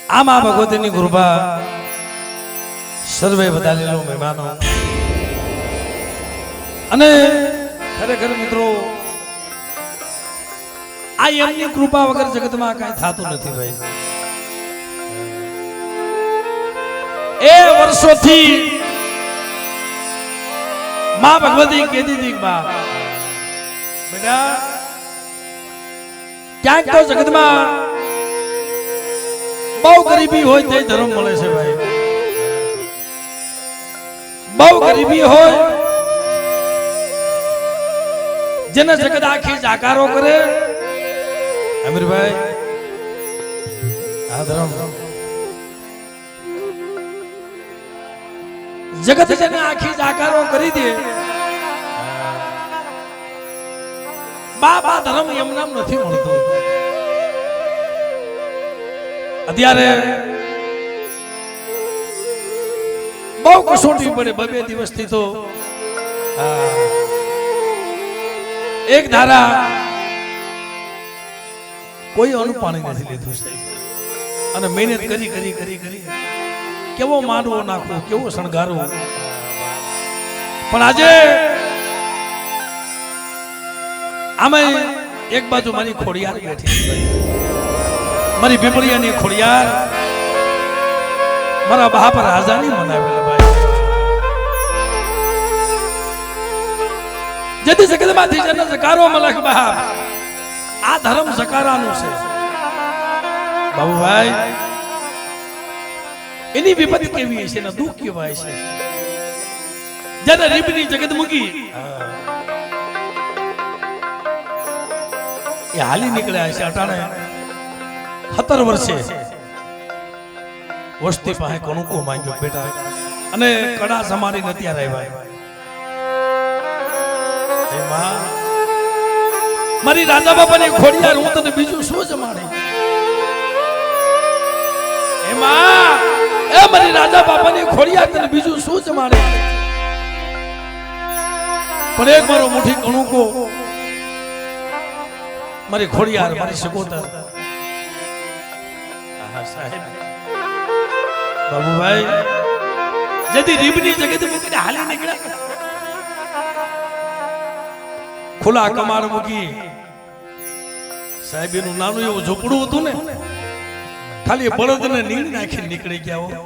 આમાં ભગવતીની કૃપા સર્વે વધારેલો મહેમાનો અને ખરેખર મિત્રો આ એમની કૃપા વગર જગતમાં કઈ થતું નથી ભાઈ. એ વર્ષોથી માં ભગવતી કહેતી હતી બા બેટા ક્યાંક તો જગતમાં બહુ ગરીબી હોય તે ધર્મ મળે છે ભાઈ. બહુ ગરીબી હોય જેને જગત આખી જાકારો કરે અમીરભાઈ આ ધર્મ જગત જેને આખી જાકારો કરી દે બાબા ધર્મ એમ નામ નથી મળતું. અત્યારે બહુ કસોટી પડે બે દિવસથી તો એક ધારા કોઈ અન્ન પાણી નથી લીધું અને મહેનત કરી કરી કરી કરી કેવો માંડવો નાખવો કેવો શણગારવો પણ આજે આમાં એક બાજુ મારી ખોડિયાર બેઠી મારી પીપળિયાની ખોડિયાર મારા બાપ રાજાની મનાવેલા ભાઈ. જેથી જગતમાંથી જેને જકારો મળે બાપ આ ધર્મ જકારાનું છે બાબુભાઈ. એની વિપત્તિ કેવી છે ને દુઃખ કેવાય છે જેને રીબની જગત મૂકી એ હાલી નીકળ્યા છે અટાણે 17 વર્ષે વસ્તી પાસે કણુકો માંગ્યો બેટા અને કડા સમારી નથી આવ્યા. મારી રાજા બાપાની ખોડિયાર હું તને બીજું શું જમાડી એમાં એ મારી રાજા બાપાની ખોડિયાર તને બીજું શું જમાડે પણ એક મારો મુઠ્ઠી કણુકો મારી ખોડિયાર મારી સગોદર બાબુભાઈ જેથી રીબની જગત મૂકીને હાલી નીકળ્યા ખુલ્લા કમાડ મૂકી સાહેબ એનું નાનું એવું ઝૂંપડું હતું ને ખાલી બળદને નીણ નાખી નીકળી ગયા.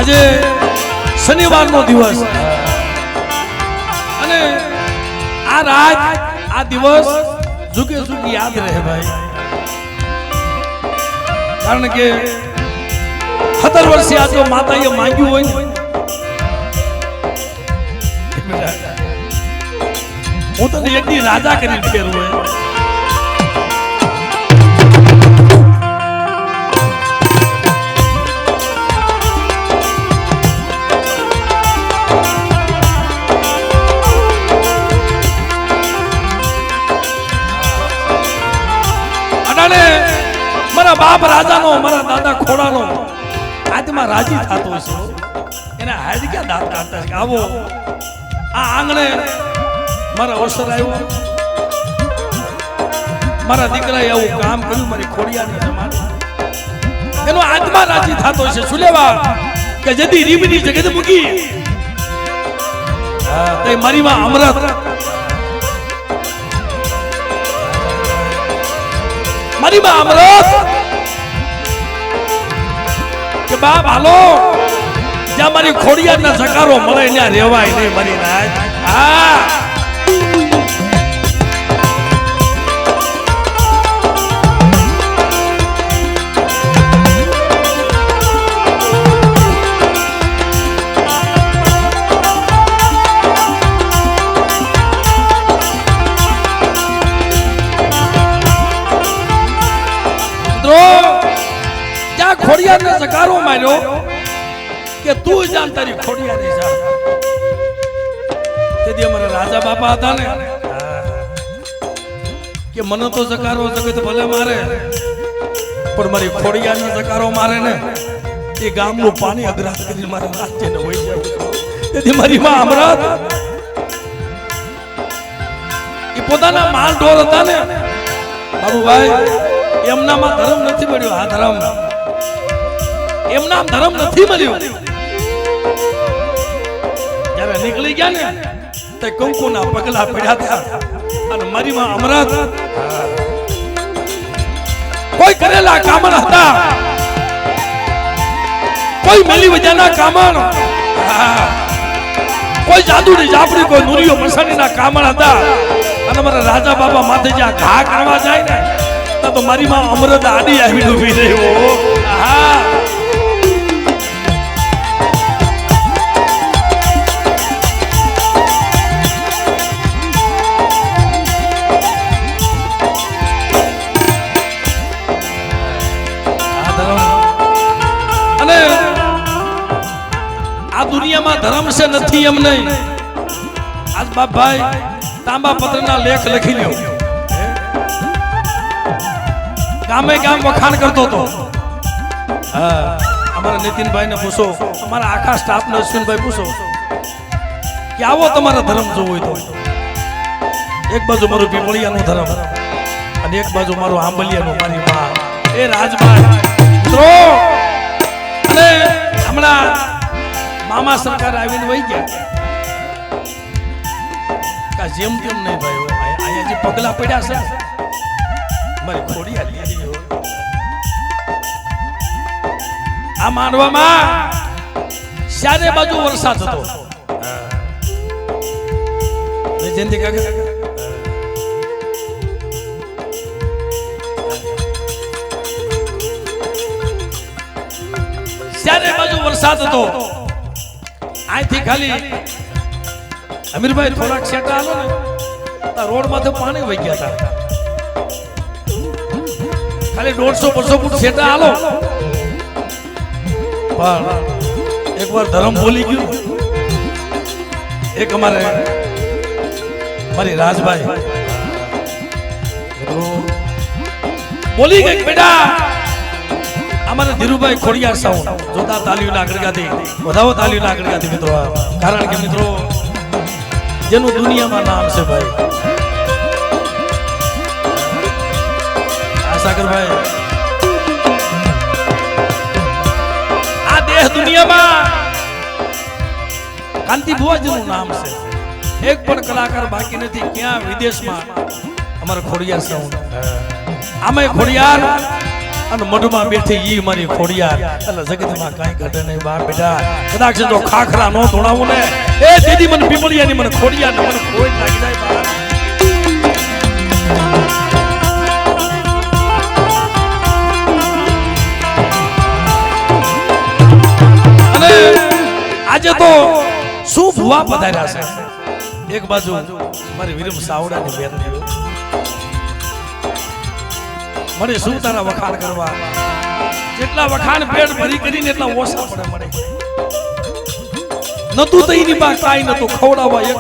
આજે શનિવારનો દિવસ અને આ રાત આ દિવસ જુગે જુગી યાદ રહે ભાઈ. કારણ કે 17 વર્ષે આ તો માતાએ માંગ્યું હોય ને હું તને એકદી રાજા કરી ફેરવું હોય મારા બાપ રાજાનો મારા દાદા ખોડાનો આત્મા રાજી થતો છે એના હાથ ક્યાં દાંત કાઢતા છે. આવો આ આંગણે મારા અવસર આવ્યો મારા દીકરાએ આવું કામ કર્યું મારી ખોડિયાની જમાને એનો આત્મા રાજી થતો છે. શું લેવા કે જેથી રીબની જગત મૂકી તે મારી માં અમૃત મારી માં અમૃત કે બાપ હાલો જ્યાં મારી ખોડિયારના જકારો મળે ત્યાં રહેવાય નહીં મારી રાત. હા ખોડિયારને જકારો માર્યો કે તું જાણ તારી ખોડિયારી જા. તેથી અમારા રાજા બાપા હતા ને કે મને તો જકારો જગત ભલે મારે પણ મારી ખોડિયારને જકારો મારે ને એ ગામનું પાણી અગ્રાત કરીને મારે નાચીને વહી જાય. તેથી મારી માં અમરાત એ પોતાના માલ ઢોર હતા ને બાબુભાઈ, એમનામાં ધર્મ નથી મળ્યો. આ ધર્મ એમના ધર્મ નથી મળ્યો. જયારે નીકળી ગયા ને તે કંકુના પગલા પડ્યા હતા. અને મારી માં અમરાત કોઈ કરેલા કામણ હતા, કોઈ મેલી વજાના કામણ, કોઈ જાદુડી જાપડી, કોઈ નુરિયો મસાણીના કામણ હતા. અને મારા રાજા બાબા માથે જ્યાં ઘા કરવા જાય ને તો મારી માં અમરત આડી આવી ડૂબી રહ્યો. અને આ દુનિયામાં ધર્મ છે નથી એમ નહીં. આજ બાપભાઈ તાંબા પત્રના લેખ લખી લ્યો. ગામે ગામ વખાણ કરતો હતો. અમારા નીતિનભાઈ ને પૂછો, અમારા આખા સ્ટાફ ને અશ્વિનભાઈ પૂછો કે આવો તમારા ધર્મ જોવો હોય તો. એક બાજુ મારું પીપળિયાનો ધર્મ અને એક બાજુ મારું આંબલિયાનો, મારી માં એ રાજભાઈ મિત્રો. અને હમણાં મામા સરકાર આવીને વહી ગયા. જેમ તેમ નહીં ભાઈ, અહીંયા જે પગલા પડ્યા છે મારી ખોડિયાર લીધી. આ માંડવામાં ચારે બાજુ વરસાદ હતો. જયંતિ કાકા ચારે બાજુ વરસાદ હતો. અહીંથી ખાલી અમીરભાઈ થોડાક શેટા આલો ને રોડ માંથી પાણી વહી ગયા હતા. ખાલી 150-200 ફૂટ શેટા આલો પણ એકવાર ધર્મ બોલી ગયું. એક અમારે મારી રાજભાઈ બોલી ગઈ, બેટા અમારે ધીરુભાઈ ખોડિયાર સાઉન્ડ જોતા તાલીઓના આગળગાથી વધાવો તાલીઓના આગળગાથી મિત્રો. કારણ કે મિત્રો જેનું દુનિયામાં નામ છે ભાઈ સાગરભાઈ, આ દેહ દુનિયામાં કાંતિ ભુવાજીનું નામ છે. એક પણ કલાકાર બાકી નથી. ક્યાં વિદેશમાં અમારે ખોડિયાર સાઉન્ડ, આમે ખોડિયાર અને મઢમાં બેઠી ઈ મારી ખોડિયાર. એટલે જગતમાં કાંઈ ઘટે નહીં બા બેટા. કદાચ જો ખાખરા નો ધોણાવું ને એ દીદી મને પીપળિયાની મને ખોડિયાર ને મને કોઈ લાગી જાય બા. અને આજે તો શું ભુવા પધાર્યા છે. એક બાજુ મારી વિરમ સાવડાની બેન મને શું તારા વખાણ કરવા. જેટલા વખાણ પેટ ભરી કરીને એટલા ઓછા પડે મળે. નતું તો એની પાસે કાંઈ નતું ખવડાવવા. એક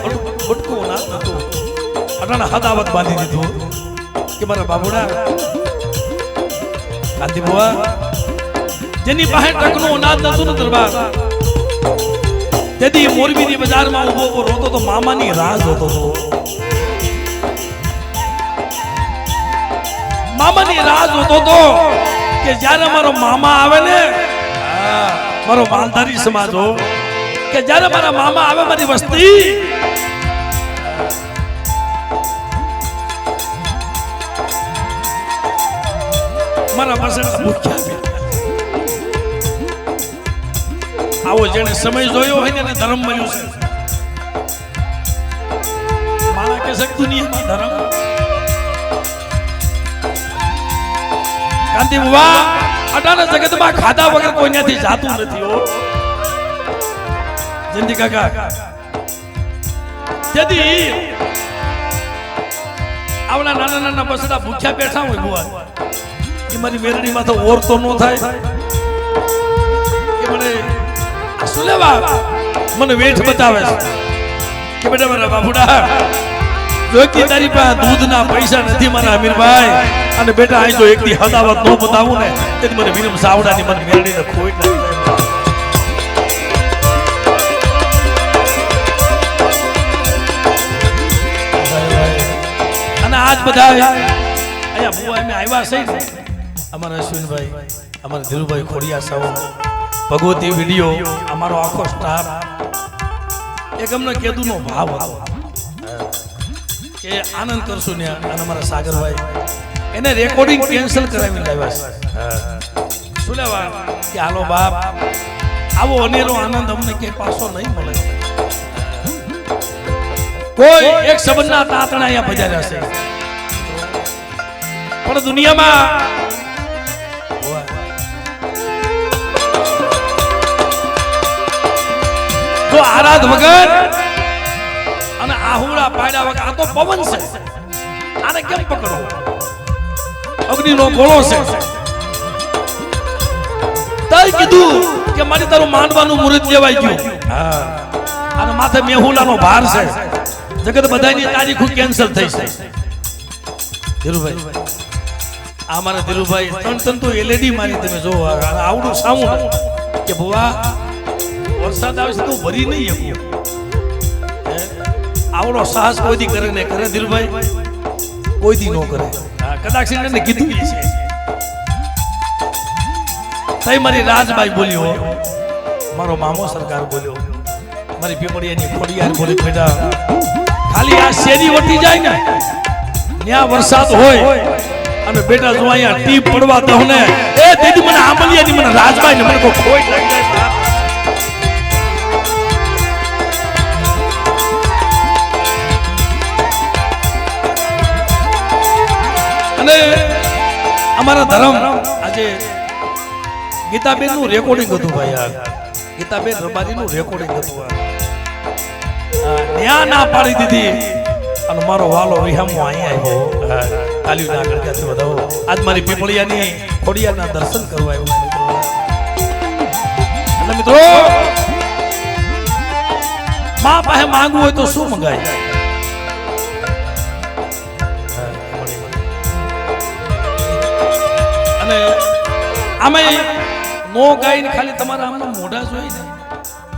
બટકું ના નતું. અટાણા હદાવત બાંધી દીધું કે મારા બાબુડા કાંતિ બુઆ જેની પાસે ટકનો અનાજ નતું ને દરબાર તેથી મોરબીની બજારમાં ઉભો રોતો તો મામાની રાહ જોતો હતો. મામાની રાહ જોતો તો કે જ્યારે મારો મામા આવે ને, મારો માલધારી સમાજ હો, કે જ્યારે મારા મામા આવે મારી વસ્તી મારા બસડા ભૂખ્યા. આવો જેને સમય જોયો હોય ને એને ધર્મ મળ્યું છે. મારા કે શક દુનિયામાં ધર્મ કાંતિ બુઆ અટાણે જગતમાં ખાધા વગર કોઈ ત્યાંથી જાતું નથી હો. જયંતિ કાકા તેથી આવડા નાના નાના બસડા ભૂખ્યા બેઠા હોય બુઆ એ મારી મેરડીમાં તો ઓર તો ન થાય. કે મને શું લેવા મને વેઠ બતાવે છે કે બેટા મારા બાપુડા જોઈતી તારી પાસે દૂધના પૈસા નથી મારા અમીરભાઈ અને બેટા અહીં જો એકથી હદાવત ન બતાવું ને તેથી મને વિરમ સાવડાની મને મેળવીને ખોઈ નાખી અને આજ બધા અહીંયા બુઆ અમે આવ્યા છે ને અમારા અશ્વિનભાઈ અમારા ધીરુભાઈ ખોડિયા સાહેબ ભગવતી વિડીયો અમારો આખો સ્ટાફ એક અમને કેદુનો ભાવ હતો કે આનંદ કરશું ને અને અમારા સાગરભાઈ એને રેકોર્ડિંગ કેન્સલ કરાવી લાવ્યા છે શું લેવા કે હાલો બાપ આવો અનેરો આનંદ અમને કે પાછો નહીં મળે કોઈ એક સંબંધના તાતણા અહીંયા બજાર્યા છે પણ દુનિયામાં જો આરાધ વગર અને આહુડા પાડ્યા વગર આ તો પવન છે આને કેમ પકડો અગ્નિનો ગોળો છે તઈ કીધું કે મારી તારું માંડવાનું મુહૂર્ત લેવાઈ ગયું હા અને માથે મેહુલાનો ભાર છે જગત બધાની તારીખો કેન્સલ થઈ છે ધીરુભાઈ આ મારા ધીરુભાઈ ત્રણ તો એલઈડી મારી તમે જો આવડું સામું કે ભુવા વરસાદ આવે છે તો ભરી નહીં શકું આવડો સાહસ કોઈ દી કરે ને કરે ધીરુભાઈ કોઈ દી નો કરે કદાચ એને કીધું છે તઈ મારી રાજબાઈ બોલ્યો મારો મામો સરકાર બોલ્યો મારી પીપળિયાની ખોડિયાર બોલી બેટા ખાલી આ શેરી વટી જાય ને ત્યાં વરસાદ હોય અને બેટા જો અહીંયા ટીપ પડવા દઉં ને એ દીદી મને આંબલિયાની મને રાજબાઈ ને મને કોઈ ખોઈ લાગી જાય અને અમારા ધર્મ આજે ગીતાબેન નું રેકોર્ડિંગ હતું ભાઈ યાર ગીતાબેન રબારી નું રેકોર્ડિંગ હતું ન્યા ના પાડી દીધી અને મારો વાલો વિહામો અહીંયા આવ્યો કાલ્યું ના કરતા વધાવો આજ મારી પીપળિયાની ખોડિયાના દર્શન કરવા આવ્યો એટલે મિત્રો માં પાસે માંગવું હોય તો શું મંગાય અને આમે નો ગાઈને ખાલી તમારા આમના મોઢા જોઈ ને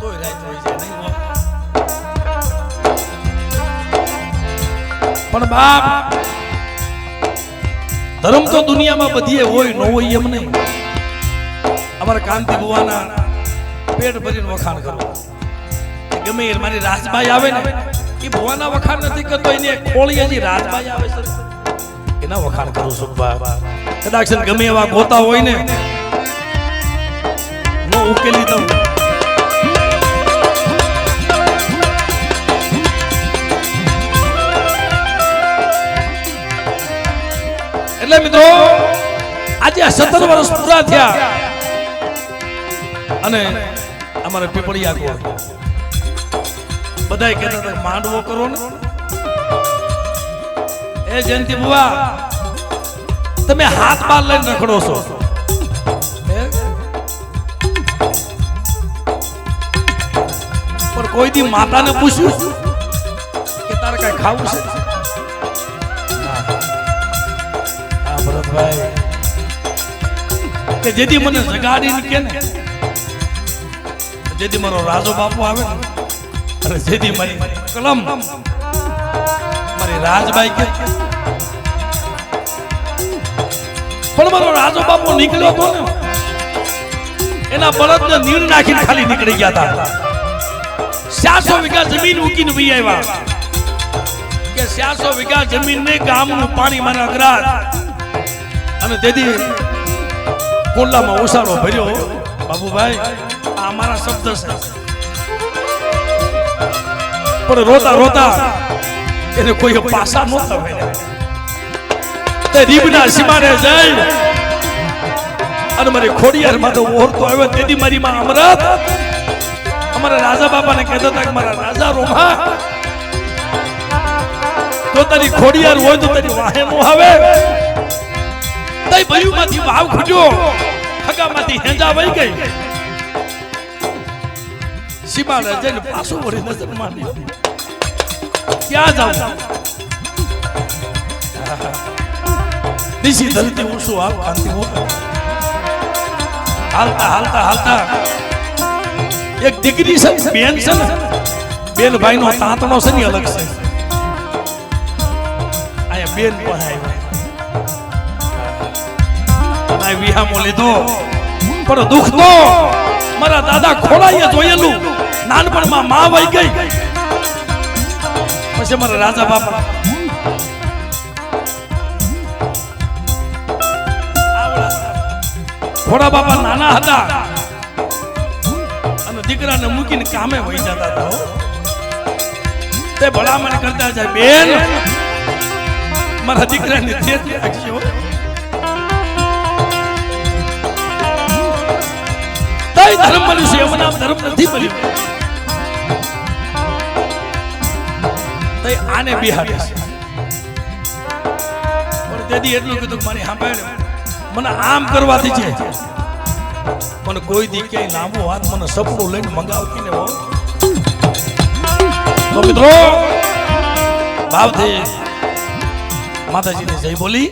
તોય રાત હોય છે નહીં પણ બાપ ધર્મ તો દુનિયામાં બધીએ હોય ન હોય એમ નહીં અમારા કાંતિ ભુવાના પેટ ભરીને વખાણ કરો ગમે એ મારી રાજબાઈ આવે ને એ ભુવાના વખાણ નથી કરતો એને ખોળિયાની રાજબાઈ આવે છે એના વખાણ કરું છું બાપ કદાચ ગમે એવા ગોતા હોય ને નો ઉકેલી દઉં એટલે મિત્રો આજે 17 વર્ષ પૂરા થયા અને અમારે પીપળિયા કો બધાય કહેતા હતા માંડવો કરો ને એ જયંતિ બુવા તમે હાથ બાર લઈને રખડો છો પણ કોઈ દી માતાને પૂછ્યું કે તારે કઈ ખાવું છે ભરતભાઈ કે જેથી મને જગાડીને કે ને જેથી મારો રાજો બાપુ આવે ને અને જેથી મારી કલમ મારી રાજબાઈ કે પણ મારો રાજો બાપુ નીકળ્યો હતો ને એના બળદને નીર નાખીને ખાલી નીકળી ગયા હતા 400 વીઘા જમીન ઉકીને વી આવ્યા કે 400 વીઘા જમીન ને ગામનું પાણી મારા અગ્રાજ અને તેથી કોલ્લામાં ઉસારો ભર્યો બાબુભાઈ આ અમારા શબ્દ છે પણ રોતા રોતા એને કોઈ પાસા નહોતા મળ્યા તે રીબના સીમાડે જઈ અને મારી ખોડિયારમાં તો ઓરતો આવ્યો તેથી મારી માં અમરત અમારા રાજા બાપાને કહેતા હતા કે મારા રાજા રોમા તો તારી ખોડિયાર હોય તો તારી વાહે નો આવે તઈ ભયુમાંથી ભાવ ખૂટ્યો ખગામાંથી હેંજા વહી ગઈ સીમાડે જઈને પાછું વળી નજર માંડી ક્યાં જાઉં દિશી ધરતી ઊંચું આપ કાંતિ હાલતા હાલતા હાલતા એક દીકરી છે બેન છે ને બેન ભાઈ નો તાંતણો છે ને અલગ છે આયા બેન પણ આવ્યા વિહામો લીધો પણ દુઃખ તો મારા દાદા ખોલાઈએ જોયેલું નાનપણમાં માં વહી ગઈ પછી મારા રાજા બાપા થોડા બાપા નાના હતા અને દીકરાને મૂકીને કામે વહી જતા હતા તે ભલામણ કરતા જાય બેન મારા દીકરાને ધ્યાન રાખજો તઈ ધર્મ મળ્યું છે એવું નામ ધર્મ નથી મળ્યું તઈ આને બિહાડે છે પણ તેથી એટલું કીધું મારી સાંભળે મને આમ કરવાથી છે મને કોઈ દી ક્યાંય લાંબો હાથ મને સપનું લઈને મંગાવતી ને હો તો મિત્રો ભાવથી માતાજીને જય બોલી